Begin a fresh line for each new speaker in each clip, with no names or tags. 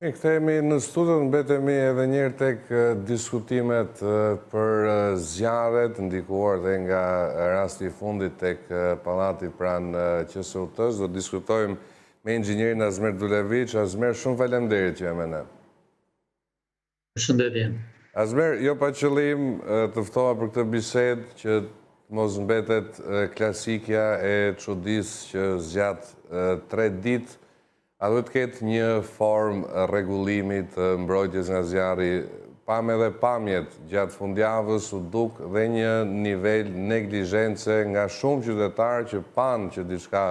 Kthehemi në studio, mbetemi edhe njërë tek diskutimet për zjarret, ndikuar dhe nga rasti i fundit tek pallati pranë QSUT-s. Do diskutojmë me inxhinierin Azmer Duleviç. Azmer, shumë faleminderit që jam me ne.
Përshëndetje.
Azmer, jo pa qëllim të ftova për këtë bisedë që mos mbetet klasikja e çudisë që zgjat 3 ditë. A duhet të ketë një formë rregullimi të mbrojtjes nga zjarri, pam edhe pamjet gjatë fundjavës u duk dhe një nivel neglizhence nga shumë qytetarë që panë që diçka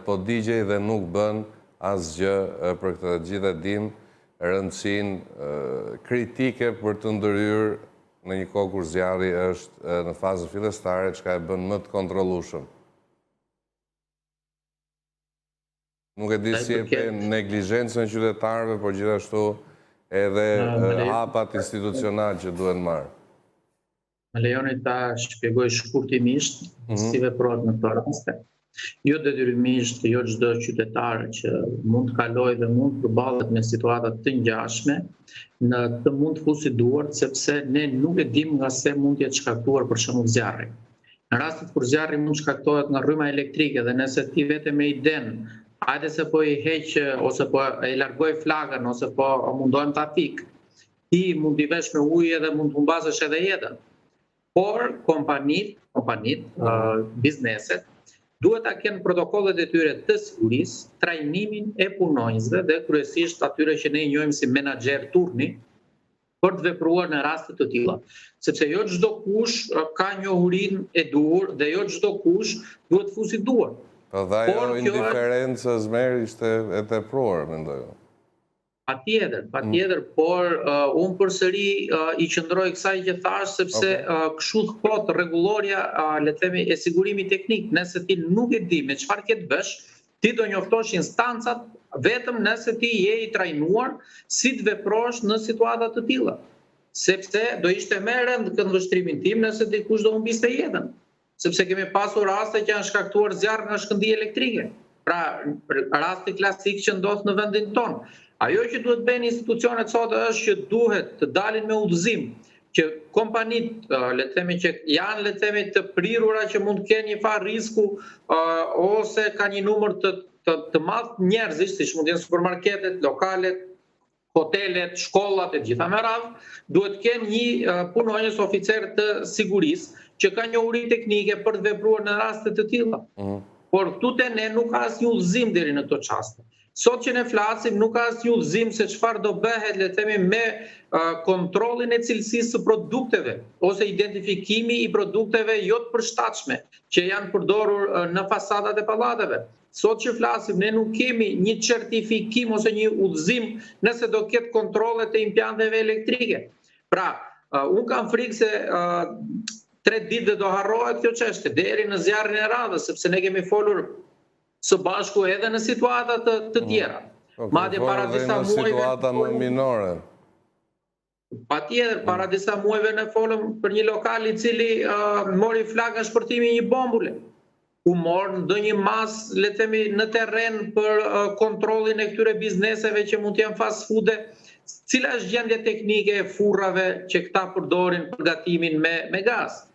po digjej dhe nuk bën asgjë për këtë. Gjithë e dim rëndësinë kritike për të ndërhyrë në një kohë kur zjarri është në fazën fillestare, çka e bën më të kontrollueshëm. Nuk e di si e pe neglizhencën e qytetarëve, por gjithashtu edhe hapat institucional që duhen marrë.
Më lejoni ta shpjegoj shkurtimisht si veprohet në këtë rast. Jo detyrimisht, jo çdo qytetar që mund të kalojë dhe mund të përballet me situata të ngjashme, në të mund të fusi duart, sepse ne nuk e dim nga se mund të jetë shkaktuar për shembull zjarri. Në rastet kur zjarri mund shkaktohet nga rryma elektrike dhe nëse ti vetëm me idenë hajde se po i heq ose po e largoj flakën ose po mundohem ta fik, ti mund t'i vesh me ujë dhe mund të humbasësh edhe jetën. Por kompanit, bizneset, duhet ta kenë protokollet e tyre të sigurisë, trajnimin e punonjësve dhe kryesisht atyre që ne i njohim si menaxher turni, për të vepruar në raste të tilla. Sepse jo çdo kush ka njohurinë e duhur dhe jo çdo kush duhet fusi duart.
Po dhe ajo indiferencë Azmer ishte e tepruar, mendoj.
Patjetër, por unë përsëri i qëndroj kësaj që thash, sepse kështu thot rregulloria, le të themi, e sigurimit teknik. Nëse ti nuk e di me çfarë ke të bësh, ti do njoftosh instancat vetëm nëse ti je i trajnuar si të veprosh në situata të tilla. Sepse do ishte më e rëndë këndvështrimin tim nëse dikush do humbiste jetën. Sepse kemi pasur raste që janë shkaktuar zjarr nga shkëndijë elektrike. Pra, rasti klasik që ndodh në vendin tonë. Ajo që duhet bëjnë institucionet sot është që duhet të dalin me udhëzim, që kompanitë, le të themi që janë, le të themi, të prirura që mund të kenë një farë risku ose ka një numër të madh njerëzish, siç mund të jenë supermarketet, lokalet, hotelet, shkollat e gjitha me radhë, duhet të kenë një punonjës oficer të sigurisë që ka njohuri teknike për të vepruar në raste të tilla. Por këtu te ne nuk ka asnjë udhëzim deri në këto çaste. Sot që ne flasim nuk ka asnjë udhëzim se çfarë do bëhet, le të themi, me kontrollin e cilësisë së produkteve ose identifikimi i produkteve jo të përshtatshme që janë përdorur në fasadat e pallateve. Sot që flasim, ne nuk kemi një certifikim ose një udhëzim nëse do ketë kontrolle të impianteve elektrike. Pra, unë kam frikë se 3 ditë dhe do harrohet kjo çështje deri në zjarrin e radhës, sepse ne kemi folur së bashku edhe në situata të tjera. Madje para disa muajve
situata më minore.
Patjetër, para disa muajve ne folëm për një lokal i cili mori flakën shpërtimi një bombule. U morë ndonjë mas, le të themi, në terren për kontrollin e këtyre bizneseve që mund të jenë fast food-e. Cila është gjendja teknike e furrave që këta përdorin për gatimin me gaz?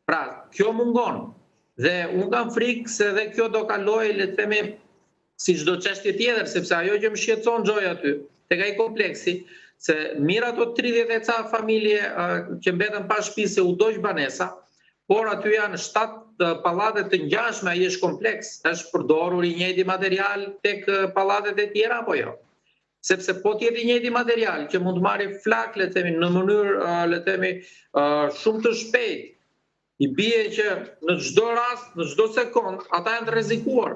Pra, kjo mungon. Dhe unë kam frikë se dhe kjo do kaloj, le të themi, si çdo çështje tjetër, sepse ajo që më shqetëson Xhoja aty, tek ai kompleksi, se mirë ato 30 e ca familje që mbetën pa shtëpi se u doq banesa, por aty janë 7 pallate të ngjashme, ai është kompleks, është përdorur i njëjti material tek pallatet e tjera apo jo? Sepse po të jetë i njëjti material që mund të marrë flak, le të themi, në mënyrë, le të themi, shumë të shpejtë, i bie që në çdo rast, në çdo sekond, ata janë të rrezikuar,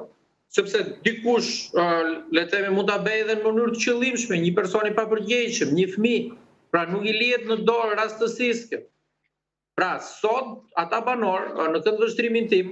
sepse dikush, le të themi, mund ta bëjë edhe në mënyrë të qëllimshme, një person i papërgjegjshëm, një fëmijë, pra nuk i lihet në dorë rastësisht kjo. Pra, sot ata banor, në këtë vështrimin tim,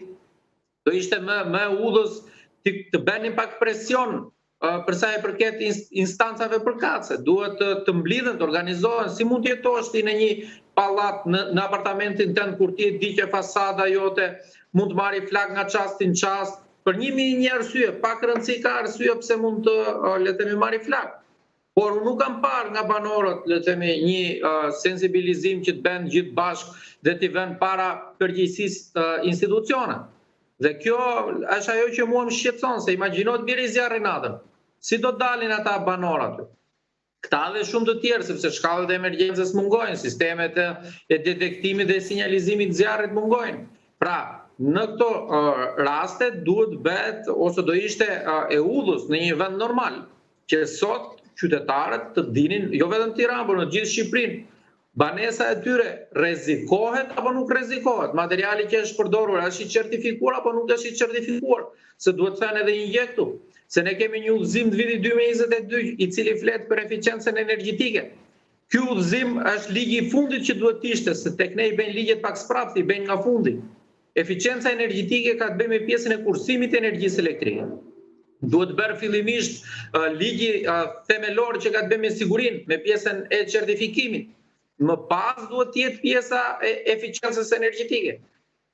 do ishte më udhës të bënin pak presion për sa i përket instancave përkatëse. Duhet të mblidhen, të organizohen, si mund të jetosh ti në një pallat në apartamentin tënd kur ti e di që fasada jote mund të marrë flak nga çasti në çast, për 1000 arsye, pak rëndësi ka arsye pse mund të le të themi marrë flak. Por unë nuk kam parë nga banorët, le të themi, një sensibilizim që të bëhen gjithë bashkë dhe të vënë para përgjegjësisë institucionet. Dhe kjo është ajo që mua më shqetëson, se imagjino të bjerë i zjarri natën. Si do dalin ata banorët? Këta dhe shumë të tjerë, sepse shkallët e emergjencës mungojnë, sistemet e detektimit dhe sinjalizimit të zjarrit mungojnë. Pra, në këto raste duhet bëhet ose do ishte e udhës në një vend normal, që sot qytetarët të dinin, jo vetëm Tiranë, por në gjithë Shqipërinë, banesa e tyre rrezikohet apo nuk rrezikohet, materiali që është përdorur është i certifikuar apo nuk është i certifikuar, se duhet thënë edhe një gjë këtu, se ne kemi një udhëzim të vitit 2022 i cili flet për eficiencën energjetike. Ky udhëzim është ligji i fundit që duhet të ishte, se tek ne i bëjnë ligjet pak sprapti, i bëjnë nga fundi. Eficienca energjetike ka të bëjë me pjesën e kursimit të energjisë elektrike. Duhet bërë fillimisht ligji themelor që ka të bëjë me sigurinë, me pjesën e certifikimit. Më pas duhet të jetë pjesa e eficiencës energjetike.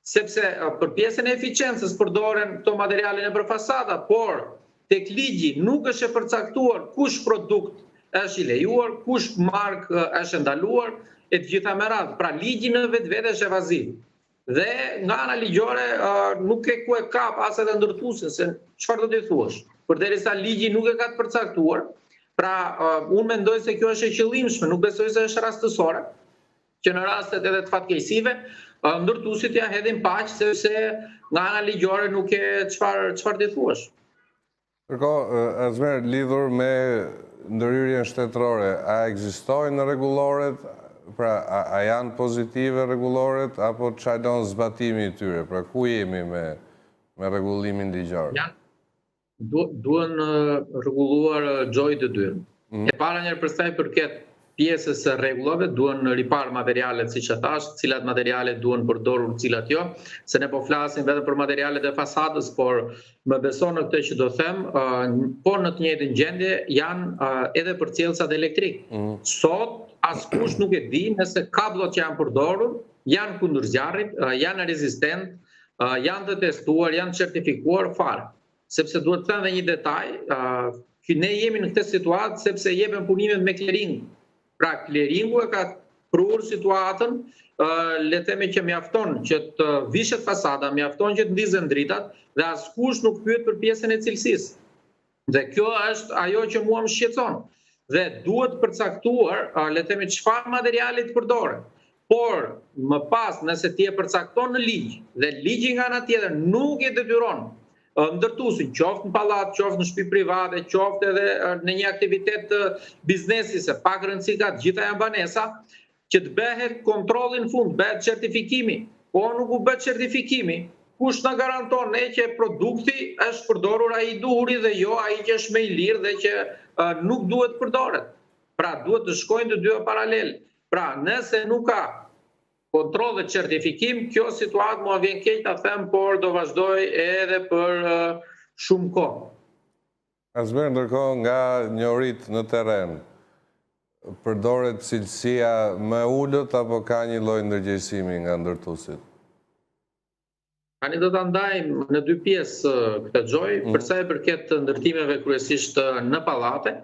Sepse për pjesën e eficiencës përdoren këto materiale nëpër fasada, por tek ligji nuk është e përcaktuar kush produkt është i lejuar, kush markë është ndaluar, e të gjitha me radhë. Pra ligji në vetvete është evaziv. Dhe nga ana ligjore nuk e ku e kap as edhe ndërtuesin, se çfarë do t'i thuash? Përderisa ligji nuk e ka të përcaktuar, pra unë mendoj se kjo është e qëllimshme, nuk besoj se është rastësore, që në rastet edhe të fatkeqësive, ndërtuesit ja hedhin paq sepse nga ana ligjore nuk e çfarë t'i thuash.
Ndërkohë, Azmer, lidhur me ndërhyrjen shtetërore, a ekzistojnë rregulloret? Pra, a janë pozitive rregulloret apo çajlon zbatimi i tyre? Pra, ku jemi me rregullimin ligjor?
Duhen rregulluar xhoi të dy. E para njëherë për sa i përket pjesës së rregullave, duhen ripar materialet siç e thash, cilat materiale duhen përdorur, cilat jo, se ne po flasim vetëm për materialet e fasadës, por më beson në këtë që do them, po në të njëjtën gjendje janë edhe përcjellësat elektrik. Sot askush nuk e di nëse kabllot që janë përdorur janë kundër zjarrit, janë rezistent, janë të testuar, janë certifikuar fare. Sepse duhet të them edhe një detaj, që ne jemi në këtë situatë sepse jepen punimet me clearing. Pra clearingu e ka prur situatën, le të themi që mjafton që të vishet fasada, mjafton që të ndizen dritat dhe askush nuk pyet për pjesën e cilësisë. Dhe kjo është ajo që mua më shqetëson. Dhe duhet përcaktuar, le të themi, çfarë materiale të përdoren. Por më pas, nëse ti e përcakton në ligj dhe ligji nga ana tjetër nuk e detyron ndërtuesin, qoftë në pallat, qoftë në shtëpi private, qoftë edhe në një aktivitet biznesi, se pak rëndësi ka, të gjitha janë banesa, që të bëhet kontrolli në fund, bëhet certifikimi. Po nuk u bëhet certifikimi, kush na garanton ne që produkti është përdorur ai i duhuri dhe jo ai që është më i lirë dhe që nuk duhet përdoret. Pra duhet të shkojnë të dyja paralel. Pra nëse nuk ka kontroll dhe certifikim, kjo situatë mua vjen keq ta them, por do vazhdoj edhe për shumë kohë.
Azmer, ndërkohë nga njohuritë në terren, përdoret cilësia më ulët apo ka një lloj ndërgjegjësimi nga ndërtuesit?
Tani do ta ndajmë në dy pjesë këtë xhoj, për sa i përket ndërtimeve kryesisht në pallate.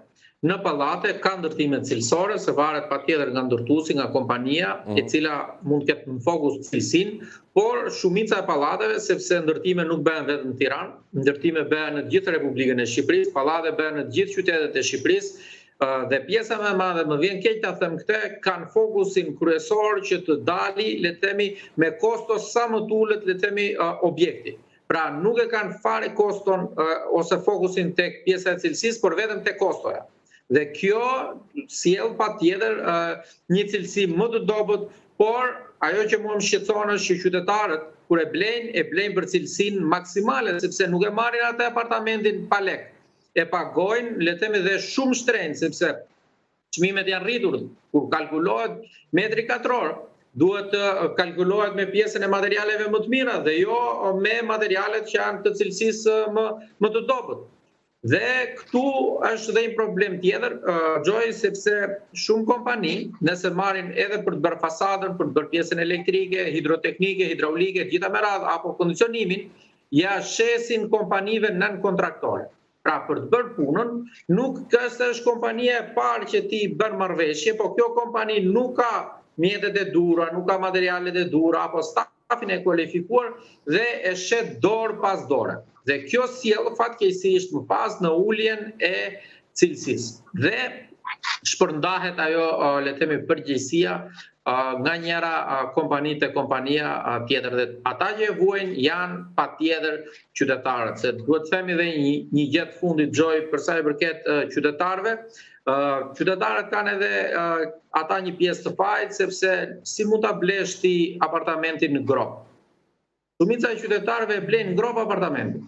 Në pallate ka ndërtime cilësore, se varet patjetër nga ndërtuesi, nga kompania, e cila mund të ketë në fokus cilësinë, por shumica e pallateve, sepse ndërtime nuk bëhen vetëm në Tiranë, ndërtime bëhen në të gjithë Republikën e Shqipërisë, pallate bëhen në të gjithë qytetet e Shqipërisë, dhe pjesa më e madhe, më vjen keq ta them këtë, kanë fokusin kryesor që të dali, le të themi, me kosto sa më të ulët, le të themi, objekti. Pra nuk e kanë fare koston ose fokusin tek pjesa e cilësisë, por vetëm tek kostoja. Dhe kjo sjell patjetër një cilësi më të dobët, por ajo që mua më shqetëson është që qytetarët kur e blejnë për cilësinë maksimale, sepse nuk e marrin atë apartamentin pa lek. E pagojnë, le të themi, dhe shumë shtrenjtë, sepse çmimet janë rritur. Kur kalkulohet metri katror, duhet të kalkulohet me pjesën e materialeve më të mira dhe jo me materialet që janë të cilësisë më të dobët. Dhe këtu është dhe një problem tjetër, Gjoj, sepse shumë kompani, nëse marrin edhe për të bërë fasadën, për të bërë pjesën elektrike, hidroteknike, hidraulike, gjitha me radhë, apo kondicionimin, ja shesin kompanive nën kontraktore. Pra për të bërë punën, nuk kësë është kompania e parë që ti bën marrëveshje, po kjo kompani nuk ka mjetet e dhura, nuk ka materialet e dhura, apo stafin e kualifikuar dhe e shet dorë pas dore. Dhe kjo sjell fatkeqësisht më pas në uljen e cilësisë. Dhe shpërndahet ajo, le të themi, përgjegjësia nga njëra kompani te kompania tjetër. Dhe ata që e vuajnë janë patjetër qytetarët. Se duhet të themi edhe një gjë të fundit, Gjoj, për sa i përket qytetarëve. Qytetarët kanë edhe ata një pjesë të fajit, sepse si mund ta blesh ti apartamentin në grop? Shumica e qytetarëve blejnë në grop apartamentin.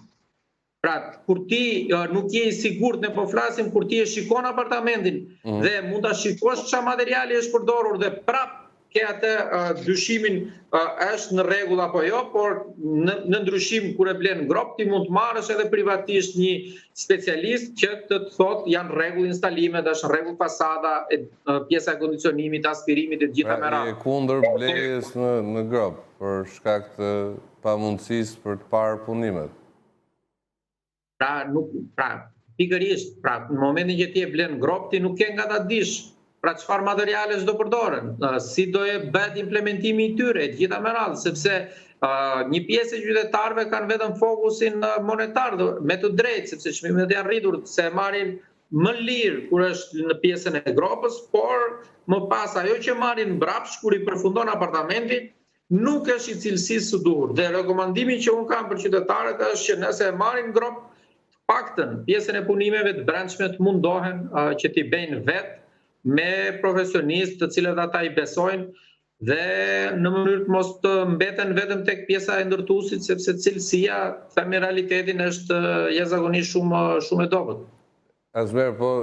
Pra, kur ti nuk je i sigurt, ne po flasim kur ti e shikon apartamentin dhe mund ta shikosh çfarë materiali është përdorur dhe prap ke atë dyshimin është në rregull apo jo, por në ndryshim kur e blen grop ti mund të marrësh edhe privatisht një specialist që të thotë janë rregull instalimet, është në rregull fasada, pjesa e kondicionimit, aspirimit e gjitha me radhë.
Pra, je kundër blerjes në grop për shkak të pamundësisë për të parë punimet.
Pra, pikërisht, në momentin që ti e blen grop, ti nuk ke nga ta dish pra çfarë materiale do përdoren, si do e bëhet implementimi i tyre, e gjitha me radhë, sepse një pjesë e qytetarëve kanë vetëm fokusin monetar, me të drejtë, sepse çmimet janë rritur, se marrin më lirë kur është në pjesën e gropës, por më pas ajo që marrin mbrapsht kur i përfundon apartamentin, nuk është i cilësisë së duhur. Dhe rekomandimi që unë kam për qytetarët është që nëse e marrin grop, paktën pjesën e punimeve të brendshme të mundohen që t'i bëjnë vetë me profesionistë të cilët ata i besojnë dhe në mënyrë të mos të mbeten vetëm tek pjesa e ndërtuesit, sepse cilësia, themi realitetin, është jashtëzakonisht shumë e dobët.
Asmer, po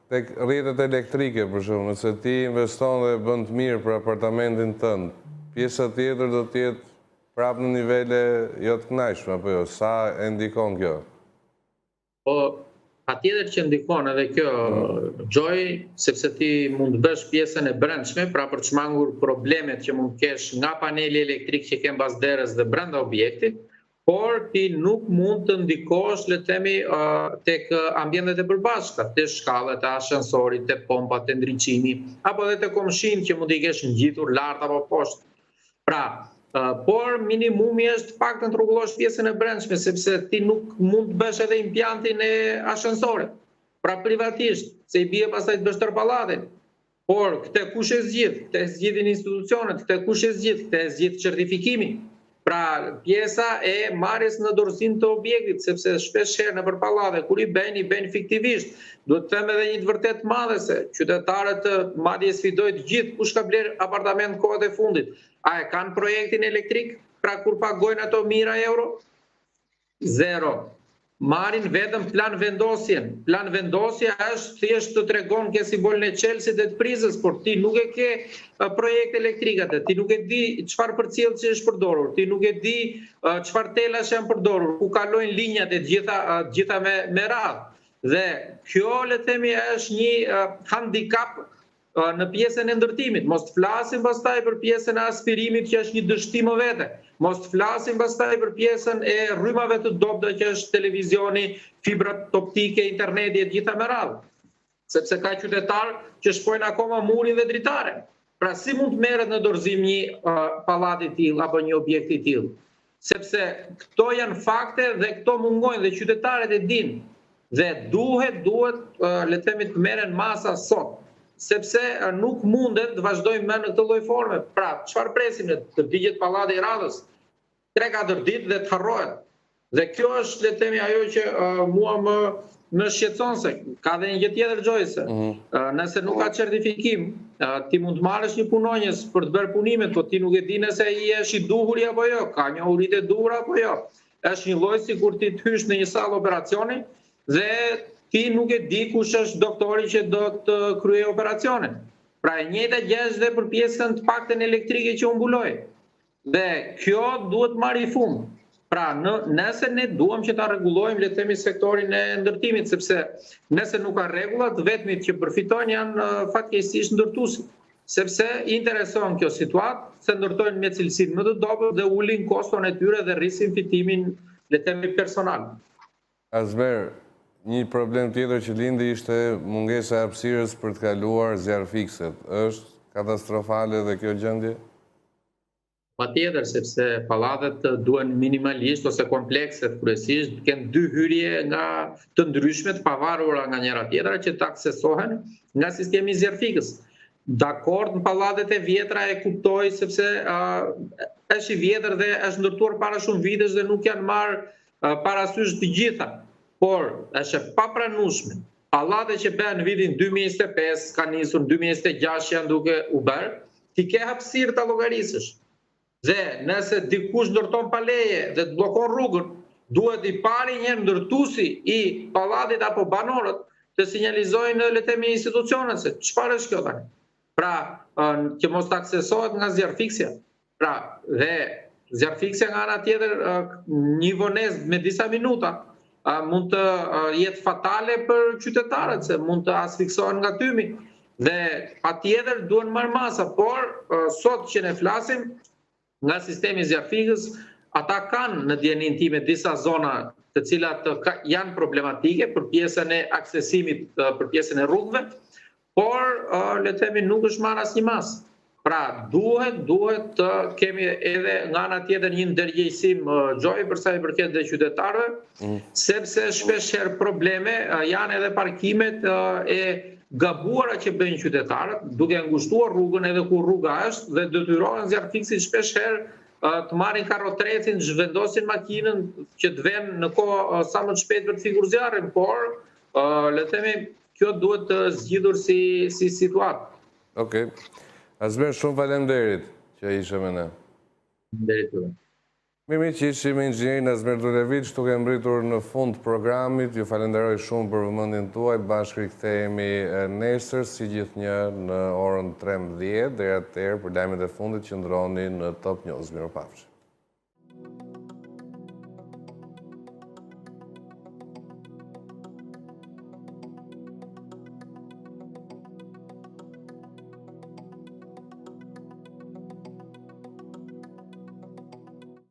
tek rrjetet elektrike, për shembull, nëse ti investon dhe bën të mirë për apartamentin tënd, pjesa tjetër do të jetë prapë në nivele jo të kënaqshme, apo jo? Sa e ndikon kjo?
Po, patjetër që ndikon edhe kjo, Gjoj, sepse ti mund të bësh pjesën e brendshme, pra për të shmangur problemet që mund të kesh nga paneli elektrik që ke mbas derës dhe brenda objektit, por ti nuk mund të ndikosh, le të themi, tek ambientet e përbashkëta, te shkallët, te ashensorit, te pompat, te ndriçimi, apo edhe te komshin që mund t'i kesh ngjitur lart apo poshtë. Pra, por minimumi është paktën të rregullosh pjesën e brendshme, sepse ti nuk mund të bësh edhe impjantin e ashensorit. Pra privatisht, se i bie pastaj të bësh tër pallatin. Por këtë kush e zgjidh? Këtë zgjidhin institucionet, këtë kush e zgjidh? Këtë zgjidh certifikimi. Pra pjesa e marrjes në dorëzim të objektit, sepse shpesh herë në përpallate kur i bëjnë fiktivisht. Duhet të them edhe një të vërtet madhe se qytetarët madje sfidojnë të gjithë kush ka bler apartament kohët e fundit. A e kanë projektin elektrik? Pra kur pagojnë ato mijëra euro? Zero. Marrin vetëm plan vendosjen. Plan vendosja është thjesht të tregon ke simbolin e Chelsea dhe të prizës, por ti nuk e ke projekt elektrik atë, ti nuk e di çfarë përcjellësi është përdorur, ti nuk e di çfarë telash janë përdorur, ku kalojnë linjat e gjitha me radhë. Dhe kjo, le të themi, është një handicap në pjesën e ndërtimit. Mos të flasim pastaj për pjesën e aspirimit që është një dështim vete. Mos të flasim pastaj për pjesën e rrymave të dobta që është televizioni, fibrat optike, interneti e gjitha me radhë. Sepse ka qytetar që shpojnë akoma murin dhe dritaren. Pra si mund të merret në dorëzim një pallat i tillë apo një objekt i tillë? Sepse këto janë fakte dhe këto mungojnë dhe qytetarët e dinë. Dhe duhet, le të themi, të merren masa sot. Sepse nuk mundet të vazhdojmë me në këtë lloj forme. Pra, çfarë presim ne? Të digjet pallati i radhës 3-4 ditë dhe të harrohet. Dhe kjo është, le të themi, ajo që mua më shqetëson, se ka dhe një gjë tjetër, Gjojse. Nëse nuk ka certifikim, ti mund të marrësh një punonjës për të bërë punimet, po ti nuk e di nëse i është i duhur apo jo, ka njohuritë e duhura apo jo. Është një lloj sikur ti të hysh në një sallë operacioni dhe ti nuk e di kush është doktori që do të kryej operacionin. Pra e njëjta gjë është dhe për pjesën të paktën elektrike që u mbuloi. Dhe kjo duhet marrë i fund. Pra nëse ne duam që ta rregullojmë, le të themi, sektorin e ndërtimit, sepse nëse nuk ka rregulla, të vetmit që përfitojnë janë fatkeqësisht ndërtuesit. Sepse i intereson kjo situatë, se ndërtojnë me cilësinë më të dobët dhe ulin koston e tyre dhe rrisin fitimin, le të themi, personal.
Asmer, një problem tjetër që lindi ishte mungesa e hapësirës për të kaluar zjarfikset. Është katastrofale dhe kjo gjendje?
Patjetër, sepse pallatet duhen minimalisht ose komplekset kryesisht të kenë dy hyrje nga të ndryshme, të pavarura nga njëra tjetra, që të aksesohen nga sistemi i zjarfikës. Dakord, në pallatet e vjetra e kuptoj sepse është i vjetër dhe është ndërtuar para shumë vitesh dhe nuk janë marrë parasysh të gjitha. Por është e papranueshme. Pallatet që bëhen në vitin 2025, ka nisur në 2026 janë duke u bërë, ti ke hapësirë ta llogarisësh. Dhe nëse dikush ndërton pa leje dhe të bllokon rrugën, duhet i pari një ndërtuesi i pallatit apo banorët të sinjalizojnë le të themi institucionet se çfarë është kjo tani. Pra, që mos të aksesohet nga zjarrfiksja. Pra, dhe zjarrfiksja nga ana tjetër një vonesë me disa minuta mund të jetë fatale për qytetarët, se mund të asfiksohen nga tymi. Dhe patjetër duhen marrë masa, por sot që ne flasim nga sistemi i zjarrfikës, ata kanë në dijenin time disa zona të cilat janë problematike për pjesën e aksesimit, për pjesën e rrugëve, por le të themi nuk është marrë asnjë mas. Pra, duhet të kemi edhe nga ana tjetër një ndërgjegjësim Gjoj për sa i përket dhe qytetarëve, sepse shpesh herë probleme janë edhe parkimet e gabuara që bëjnë qytetarët, duke ngushtuar rrugën edhe ku rruga është dhe detyrohen zjarrfikësit shpesh herë të marrin karrotrecin, të zhvendosin makinën që të vënë në kohë sa më të shpejt për të fikur zjarrin, por le të themi kjo duhet të zgjidhur si situatë.
Okej. Azmer, shumë faleminderit që ishe me ne.
Faleminderit juve.
Mirë që ishim inxhinierin Azmer Dulevic, duke mbritur në fund programit. Ju falenderoj shumë për vëmendjen tuaj. Bashkë rikthehemi nesër si gjithnjë në orën 13:00. Deri atëherë për lajmet e fundit qëndroni në Top News. Mirupafshim.